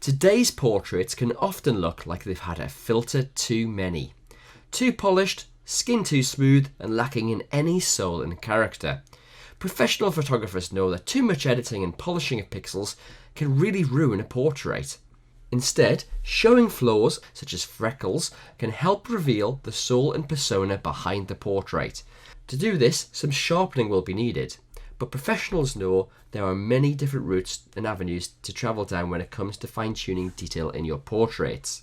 Today's portraits can often look like they've had a filter too many. Too polished, skin too smooth, and lacking in any soul and character. Professional photographers know that too much editing and polishing of pixels can really ruin a portrait. Instead, showing flaws such as freckles can help reveal the soul and persona behind the portrait. To do this, some sharpening will be needed, but professionals know there are many different routes and avenues to travel down when it comes to fine-tuning detail in your portraits.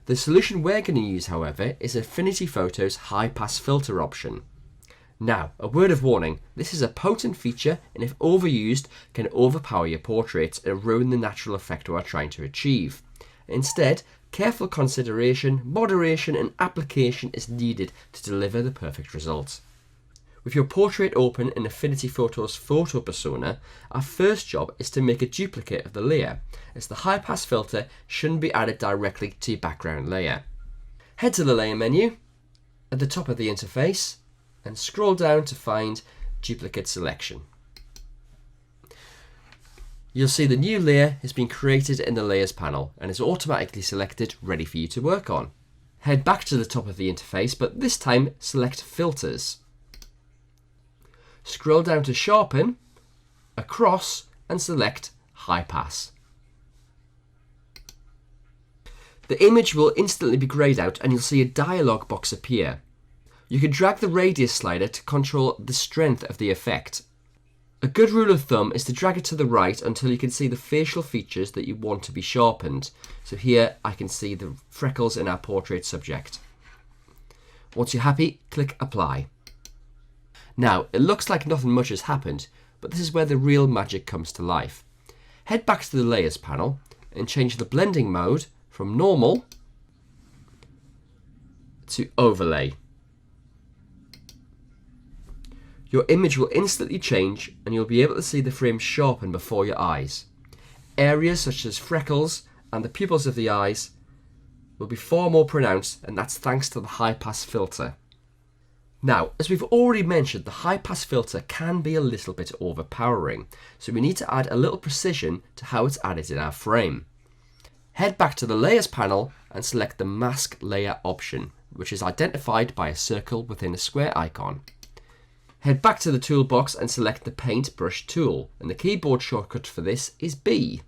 The solution we're going to use, however, is Affinity Photo's high-pass filter option. Now, a word of warning, this is a potent feature and if overused can overpower your portraits and ruin the natural effect we are trying to achieve. Instead, careful consideration, moderation and application is needed to deliver the perfect result. With your portrait open in Affinity Photo's photo persona, our first job is to make a duplicate of the layer, as the high pass filter shouldn't be added directly to your background layer. Head to the layer menu at the top of the interface and scroll down to find duplicate selection. You'll see the new layer has been created in the layers panel and is automatically selected, ready for you to work on. Head back to the top of the interface, but this time select filters. Scroll down to Sharpen, across, and select High Pass. The image will instantly be greyed out and you'll see a dialog box appear. You can drag the radius slider to control the strength of the effect. A good rule of thumb is to drag it to the right until you can see the facial features that you want to be sharpened. So here I can see the freckles in our portrait subject. Once you're happy, click Apply. Now, it looks like nothing much has happened, but this is where the real magic comes to life. Head back to the Layers panel and change the blending mode from Normal to Overlay. Your image will instantly change and you'll be able to see the frame sharpen before your eyes. Areas such as freckles and the pupils of the eyes will be far more pronounced, and that's thanks to the high pass filter. Now, as we've already mentioned, the high pass filter can be a little bit overpowering, so we need to add a little precision to how it's added in our frame. Head back to the Layers panel and select the Mask Layer option, which is identified by a circle within a square icon. Head back to the toolbox and select the Paint Brush tool, and the keyboard shortcut for this is B.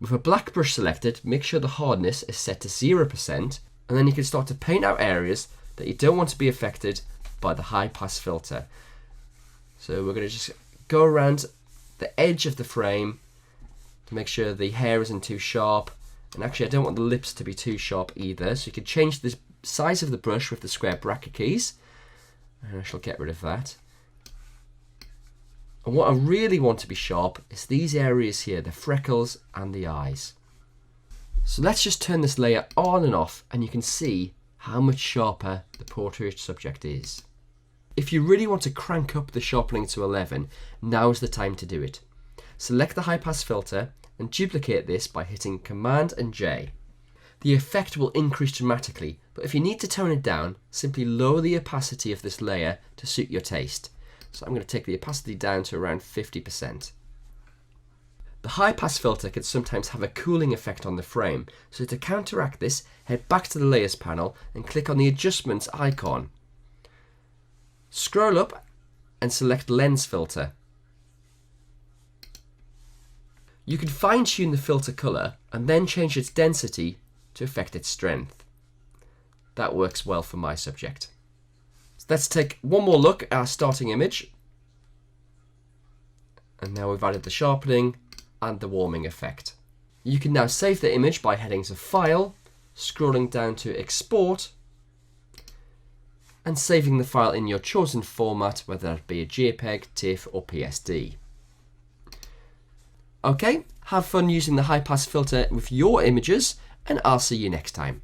With a black brush selected, make sure the hardness is set to 0%, and then you can start to paint out areas that you don't want to be affected by the high pass filter. So we're going to just go around the edge of the frame to make sure the hair isn't too sharp, and actually I don't want the lips to be too sharp either, so you can change the size of the brush with the square bracket keys, and I shall get rid of that. And what I really want to be sharp is these areas here, the freckles and the eyes. So let's just turn this layer on and off and you can see how much sharper the portrait subject is. If you really want to crank up the sharpening to 11, now is the time to do it. Select the high pass filter and duplicate this by hitting Command and J. The effect will increase dramatically, but if you need to tone it down, simply lower the opacity of this layer to suit your taste. So I'm going to take the opacity down to around 50%. The high pass filter can sometimes have a cooling effect on the frame, so to counteract this, head back to the Layers panel and click on the Adjustments icon. Scroll up and select Lens Filter. You can fine-tune the filter colour and then change its density to affect its strength. That works well for my subject. So let's take one more look at our starting image. And now we've added the sharpening and the warming effect. You can now save the image by heading to File, scrolling down to Export, and saving the file in your chosen format, whether that be a JPEG, TIFF or PSD. Okay, have fun using the high pass filter with your images, and I'll see you next time.